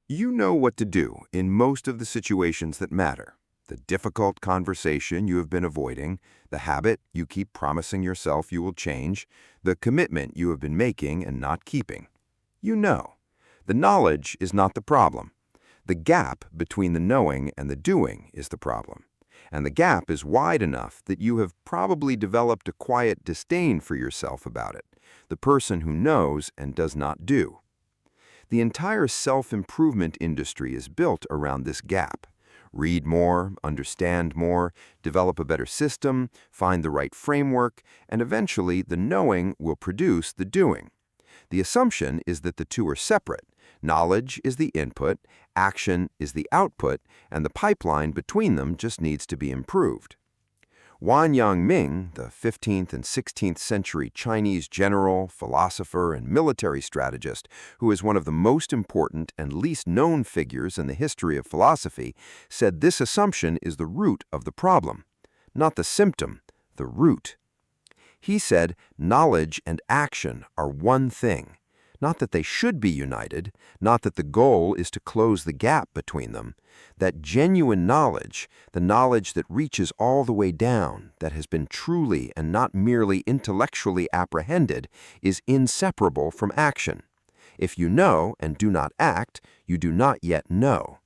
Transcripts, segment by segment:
You know what to do in most of the situations that matter. The difficult conversation you have been avoiding, the habit you keep promising yourself you will change, the commitment you have been making and not keeping. You know. The knowledge is not the problem. The gap between the knowing and the doing is the problem. And the gap is wide enough that you have probably developed a quiet disdain for yourself about it, the person who knows and does not do. The entire self-improvement industry is built around this gap. Read more, understand more, develop a better system, find the right framework, and eventually the knowing will produce the doing. The assumption is that the two are separate. Knowledge is the input, action is the output, and the pipeline between them just needs to be improved. Wang Yangming, the 15th and 16th century Chinese general, philosopher, and military strategist, who is one of the most important and least known figures in the history of philosophy, said this assumption is the root of the problem, not the symptom, the root. He said knowledge and action are one thing, not that they should be united, not that the goal is to close the gap between them, that genuine knowledge, the knowledge that reaches all the way down, that has been truly and not merely intellectually apprehended, is inseparable from action. If you know and do not act, you do not yet know.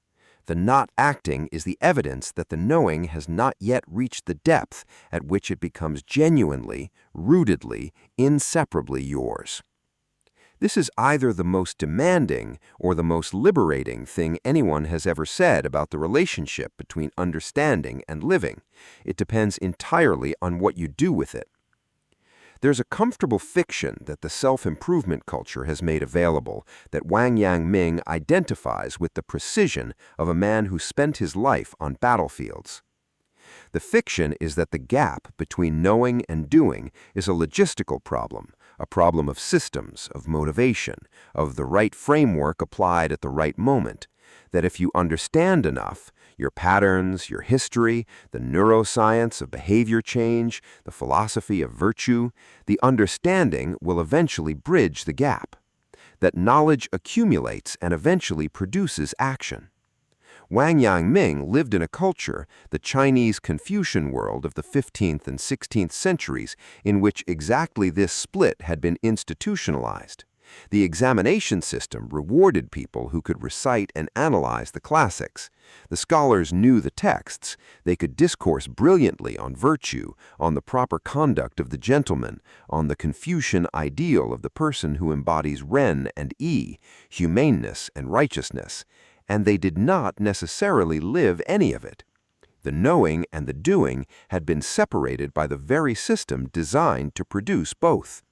The not acting is the evidence that the knowing has not yet reached the depth at which it becomes genuinely, rootedly, inseparably yours. This is either the most demanding or the most liberating thing anyone has ever said about the relationship between understanding and living. It depends entirely on what you do with it. There's a comfortable fiction that the self-improvement culture has made available that Wang Yangming identifies with the precision of a man who spent his life on battlefields. The fiction is that the gap between knowing and doing is a logistical problem, a problem of systems, of motivation, of the right framework applied at the right moment, that if you understand enough, your patterns, your history, the neuroscience of behavior change, the philosophy of virtue, the understanding will eventually bridge the gap, that knowledge accumulates and eventually produces action. Wang Yangming lived in a culture, the Chinese Confucian world of the 15th and 16th centuries, in which exactly this split had been institutionalized. The examination system rewarded people who could recite and analyze the classics. The scholars knew the texts. They could discourse brilliantly on virtue, on the proper conduct of the gentleman, on the Confucian ideal of the person who embodies Ren and Yi, humaneness and righteousness. And they did not necessarily live any of it. The knowing and the doing had been separated by the very system designed to produce both.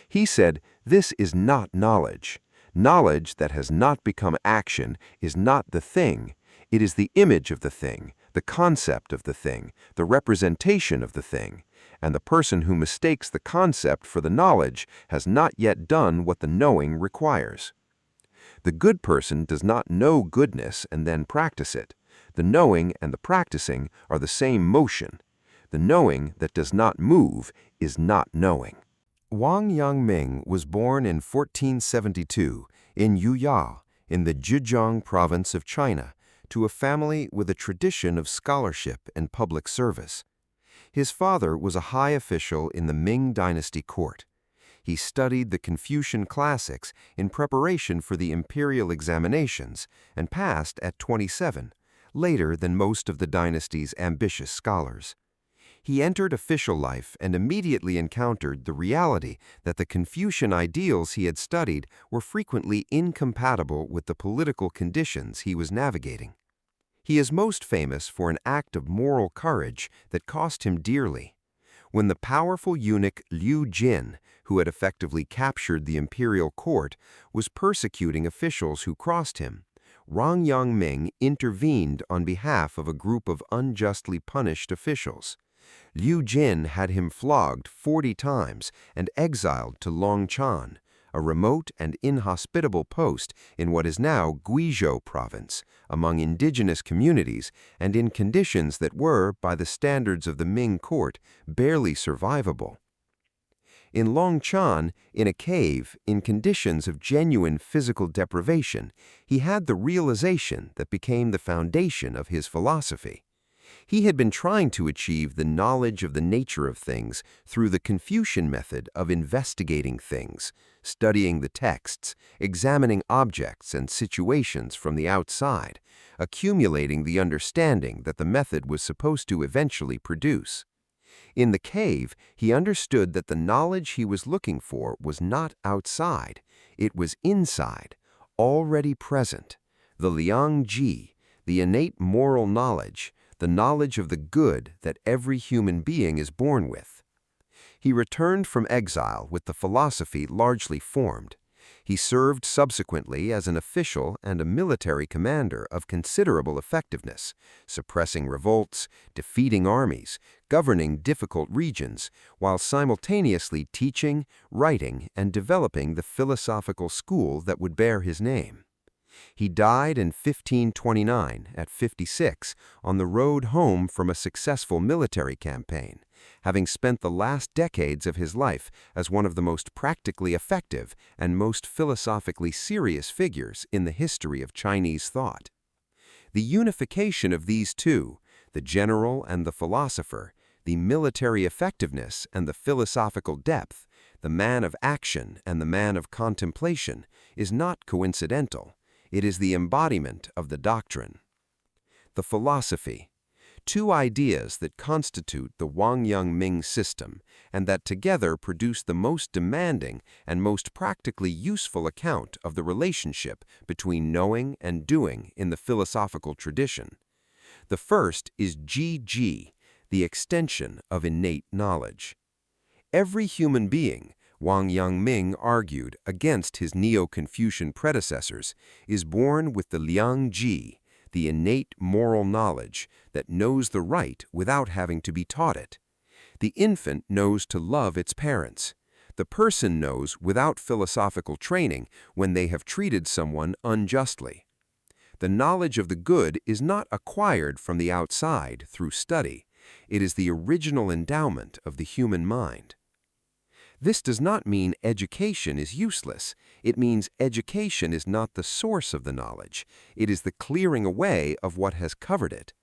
He said, this is not knowledge. Knowledge that has not become action is not the thing. It is the image of the thing, the concept of the thing, the representation of the thing. And the person who mistakes the concept for the knowledge has not yet done what the knowing requires. The good person does not know goodness and then practice it. The knowing and the practicing are the same motion. The knowing that does not move is not knowing. Wang Yangming was born in 1472 in Yuyao, in the Zhejiang province of China, to a family with a tradition of scholarship and public service. His father was a high official in the Ming dynasty court. He studied the Confucian classics in preparation for the imperial examinations and passed at 27, later than most of the dynasty's ambitious scholars. He entered official life and immediately encountered the reality that the Confucian ideals he had studied were frequently incompatible with the political conditions he was navigating. He is most famous for an act of moral courage that cost him dearly. When the powerful eunuch Liu Jin, who had effectively captured the imperial court, was persecuting officials who crossed him, Wang Yangming intervened on behalf of a group of unjustly punished officials. Liu Jin had him flogged 40 times and exiled to Longchang, a remote and inhospitable post in what is now Guizhou province, among indigenous communities and in conditions that were, by the standards of the Ming court, barely survivable. In Longchang, in a cave, in conditions of genuine physical deprivation, he had the realization that became the foundation of his philosophy. He had been trying to achieve the knowledge of the nature of things through the Confucian method of investigating things, studying the texts, examining objects and situations from the outside, accumulating the understanding that the method was supposed to eventually produce. In the cave, he understood that the knowledge he was looking for was not outside, it was inside, already present. The Liang Ji, the innate moral knowledge, the knowledge of the good that every human being is born with. He returned from exile with the philosophy largely formed. He served subsequently as an official and a military commander of considerable effectiveness, suppressing revolts, defeating armies, governing difficult regions, while simultaneously teaching, writing, and developing the philosophical school that would bear his name. He died in 1529 at 56 on the road home from a successful military campaign, having spent the last decades of his life as one of the most practically effective and most philosophically serious figures in the history of Chinese thought. The unification of these two, the general and the philosopher, the military effectiveness and the philosophical depth, the man of action and the man of contemplation, is not coincidental. It is the embodiment of the doctrine. The philosophy. Two ideas that constitute the Wang Yangming system and that together produce the most demanding and most practically useful account of the relationship between knowing and doing in the philosophical tradition. The first is Ji, the extension of innate knowledge. Every human being, Wang Yangming argued against his Neo-Confucian predecessors, is born with the Liang Ji, the innate moral knowledge that knows the right without having to be taught it. The infant knows to love its parents. The person knows without philosophical training when they have treated someone unjustly. The knowledge of the good is not acquired from the outside through study. It is the original endowment of the human mind. This does not mean education is useless. It means education is not the source of the knowledge. It is the clearing away of what has covered it.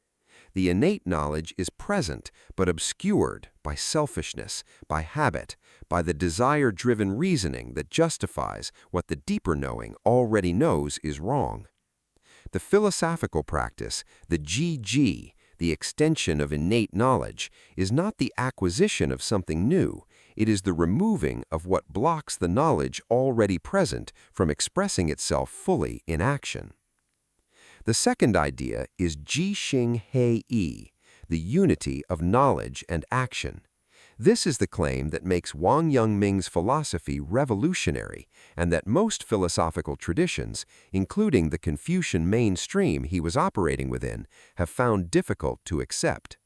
The innate knowledge is present but obscured by selfishness, by habit, by the desire-driven reasoning that justifies what the deeper knowing already knows is wrong. The philosophical practice, the Ji, the extension of innate knowledge, is not the acquisition of something new. It is the removing of what blocks the knowledge already present from expressing itself fully in action. The second idea is Xing He, the unity of knowledge and action. This is the claim that makes Wang Yangming's philosophy revolutionary and that most philosophical traditions, including the Confucian mainstream he was operating within, have found difficult to accept.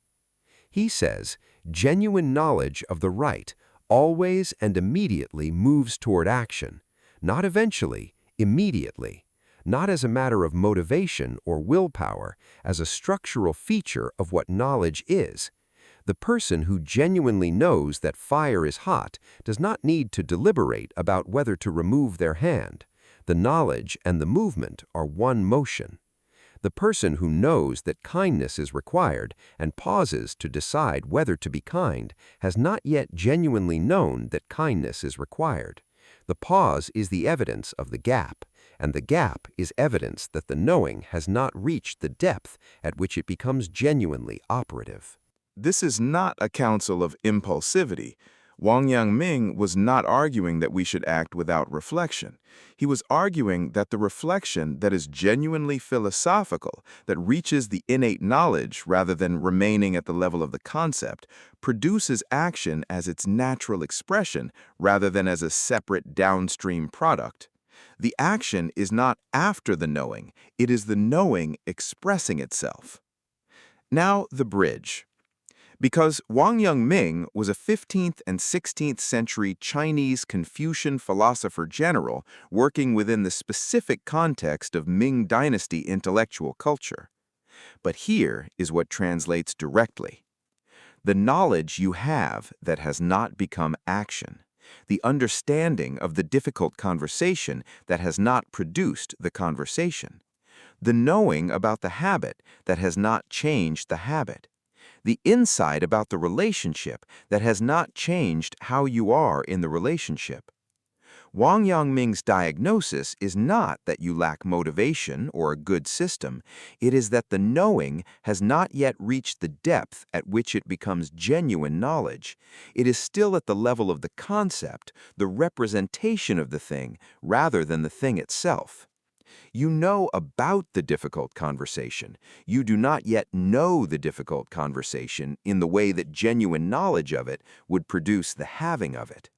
He says, genuine knowledge of the right always and immediately moves toward action, not eventually, immediately, not as a matter of motivation or willpower, as a structural feature of what knowledge is. The person who genuinely knows that fire is hot does not need to deliberate about whether to remove their hand. The knowledge and the movement are one motion. The person who knows that kindness is required and pauses to decide whether to be kind has not yet genuinely known that kindness is required. The pause is the evidence of the gap, and the gap is evidence that the knowing has not reached the depth at which it becomes genuinely operative. This is not a counsel of impulsivity. Wang Yangming was not arguing that we should act without reflection. He was arguing that the reflection that is genuinely philosophical, that reaches the innate knowledge rather than remaining at the level of the concept, produces action as its natural expression rather than as a separate downstream product. The action is not after the knowing, it is the knowing expressing itself. Now the bridge. Because Wang Yangming was a 15th and 16th century Chinese Confucian philosopher general working within the specific context of Ming Dynasty intellectual culture. But here is what translates directly. The knowledge you have that has not become action, the understanding of the difficult conversation that has not produced the conversation, the knowing about the habit that has not changed the habit, the insight about the relationship that has not changed how you are in the relationship. Wang Yangming's diagnosis is not that you lack motivation or a good system. It is that the knowing has not yet reached the depth at which it becomes genuine knowledge. It is still at the level of the concept, the representation of the thing, rather than the thing itself. You know about the difficult conversation. You do not yet know the difficult conversation in the way that genuine knowledge of it would produce the having of it.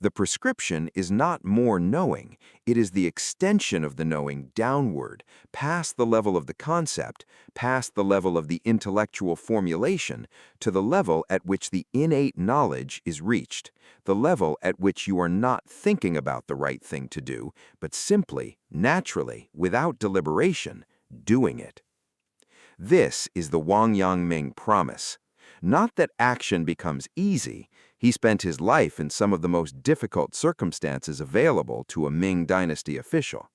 The prescription is not more knowing, it is the extension of the knowing downward, past the level of the concept, past the level of the intellectual formulation, to the level at which the innate knowledge is reached, the level at which you are not thinking about the right thing to do, but simply, naturally, without deliberation, doing it. This is the Wang Yangming promise. Not that action becomes easy. He spent his life in some of the most difficult circumstances available to a Ming Dynasty official.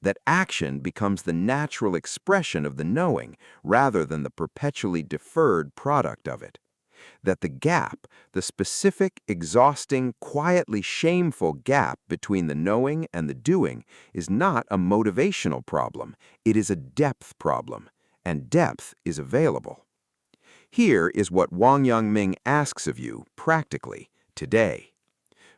That action becomes the natural expression of the knowing rather than the perpetually deferred product of it. That the gap, the specific, exhausting, quietly shameful gap between the knowing and the doing, is not a motivational problem. It is a depth problem, and depth is available. Here is what Wang Yangming asks of you, practically, today.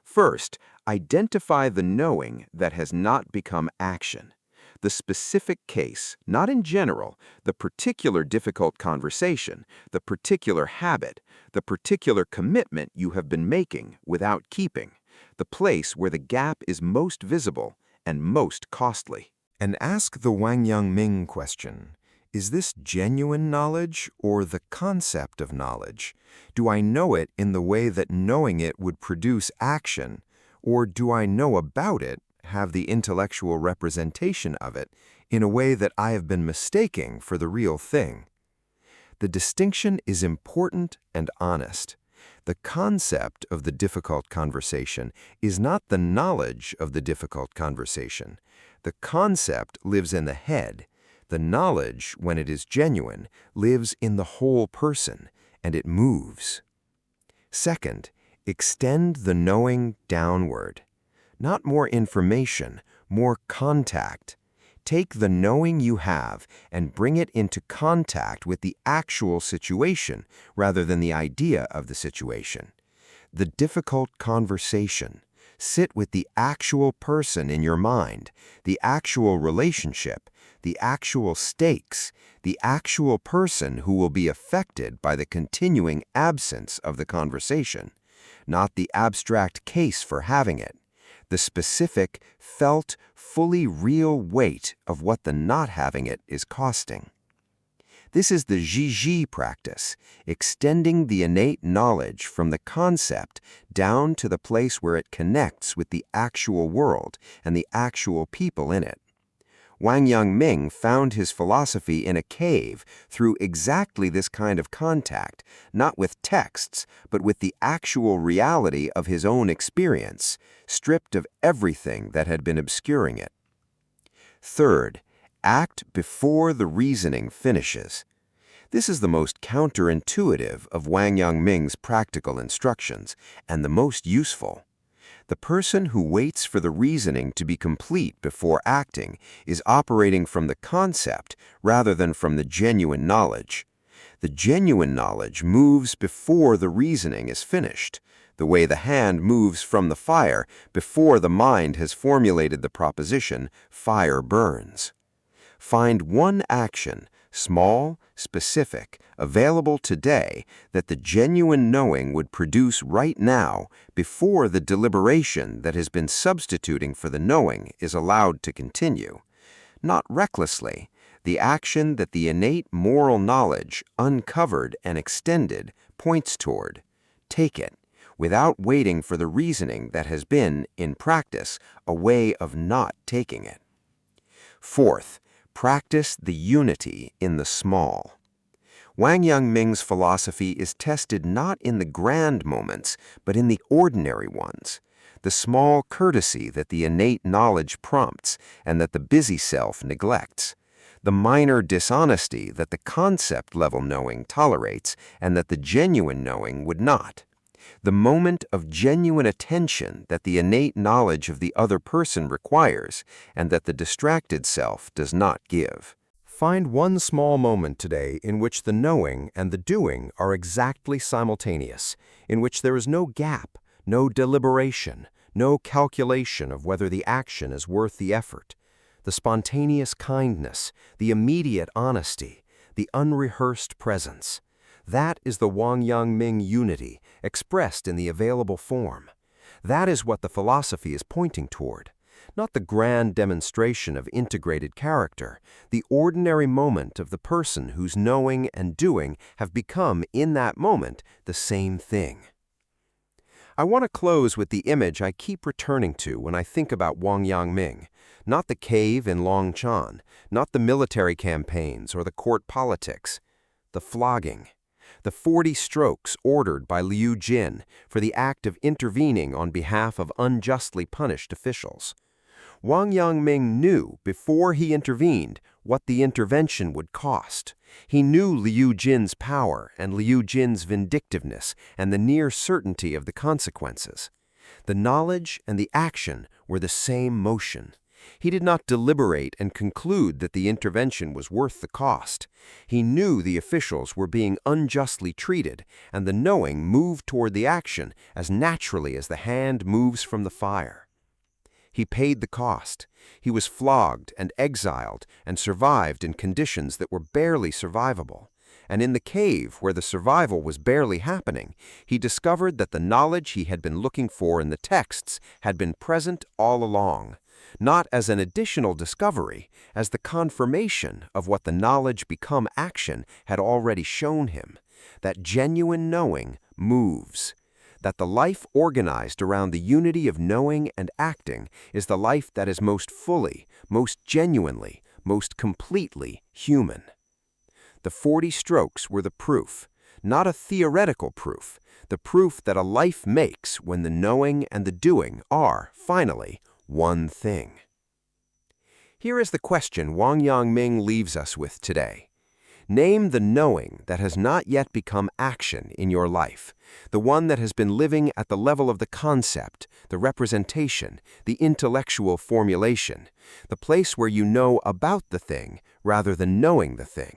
First, identify the knowing that has not become action. The specific case, not in general, the particular difficult conversation, the particular habit, the particular commitment you have been making without keeping, the place where the gap is most visible and most costly. And ask the Wang Yangming question. Is this genuine knowledge or the concept of knowledge? Do I know it in the way that knowing it would produce action, or do I know about it, have the intellectual representation of it, in a way that I have been mistaking for the real thing? The distinction is important and honest. The concept of the difficult conversation is not the knowledge of the difficult conversation. The concept lives in the head. The knowledge, when it is genuine, lives in the whole person, and it moves. Second, extend the knowing downward. Not more information, more contact. Take the knowing you have and bring it into contact with the actual situation rather than the idea of the situation. The difficult conversation. Sit with the actual person in your mind, the actual relationship, the actual stakes, the actual person who will be affected by the continuing absence of the conversation, not the abstract case for having it, the specific, felt, fully real weight of what the not having it is costing. This is the Zhi practice, extending the innate knowledge from the concept down to the place where it connects with the actual world and the actual people in it. Wang Yangming found his philosophy in a cave through exactly this kind of contact, not with texts, but with the actual reality of his own experience, stripped of everything that had been obscuring it. Third, act before the reasoning finishes. This is the most counterintuitive of Wang Yangming's practical instructions, and the most useful. The person who waits for the reasoning to be complete before acting is operating from the concept rather than from the genuine knowledge. The genuine knowledge moves before the reasoning is finished, the way the hand moves from the fire before the mind has formulated the proposition, fire burns. Find one action, small, specific, available today, that the genuine knowing would produce right now before the deliberation that has been substituting for the knowing is allowed to continue. Not recklessly, the action that the innate moral knowledge, uncovered and extended, points toward. Take it, without waiting for the reasoning that has been, in practice, a way of not taking it. Fourth, practice the unity in the small. Wang Yangming's philosophy is tested not in the grand moments, but in the ordinary ones. the small courtesy that the innate knowledge prompts and that the busy self neglects, the minor dishonesty that the concept-level knowing tolerates and that the genuine knowing would not, the moment of genuine attention that the innate knowledge of the other person requires and that the distracted self does not give. Find one small moment today in which the knowing and the doing are exactly simultaneous, in which there is no gap, no deliberation, no calculation of whether the action is worth the effort. The spontaneous kindness, the immediate honesty, the unrehearsed presence. That is the Wang Yangming unity expressed in the available form. That is what the philosophy is pointing toward. Not the grand demonstration of integrated character, the ordinary moment of the person whose knowing and doing have become, in that moment, the same thing. I want to close with the image I keep returning to when I think about Wang Yangming. Not the cave in Longchang, not the military campaigns or the court politics. The flogging. The 40 strokes ordered by Liu Jin for the act of intervening on behalf of unjustly punished officials. Wang Yangming knew before he intervened what the intervention would cost. He knew Liu Jin's power and Liu Jin's vindictiveness and the near certainty of the consequences. The knowledge and the action were the same motion. He did not deliberate and conclude that the intervention was worth the cost. He knew the officials were being unjustly treated, and the knowing moved toward the action as naturally as the hand moves from the fire. He paid the cost. He was flogged and exiled and survived in conditions that were barely survivable. And in the cave, where the survival was barely happening, he discovered that the knowledge he had been looking for in the texts had been present all along, not as an additional discovery, as the confirmation of what the knowledge become action had already shown him, that genuine knowing moves. That the life organized around the unity of knowing and acting is the life that is most fully, most genuinely, most completely human. The 40 strokes were the proof, not a theoretical proof, the proof that a life makes when the knowing and the doing are, finally, one thing. Here is the question Wang Yangming leaves us with today. Name the knowing that has not yet become action in your life, the one that has been living at the level of the concept, the representation, the intellectual formulation, the place where you know about the thing rather than knowing the thing.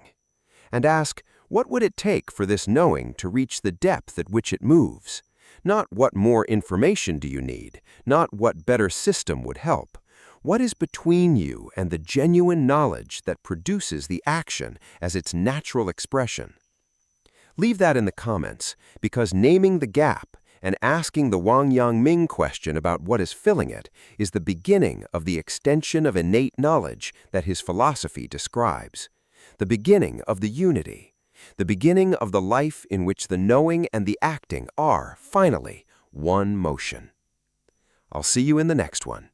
And ask, what would it take for this knowing to reach the depth at which it moves? Not what more information do you need, not what better system would help. What is between you and the genuine knowledge that produces the action as its natural expression? Leave that in the comments, because naming the gap and asking the Wang Yangming question about what is filling it is the beginning of the extension of innate knowledge that his philosophy describes, the beginning of the unity, the beginning of the life in which the knowing and the acting are, finally, one motion. I'll see you in the next one.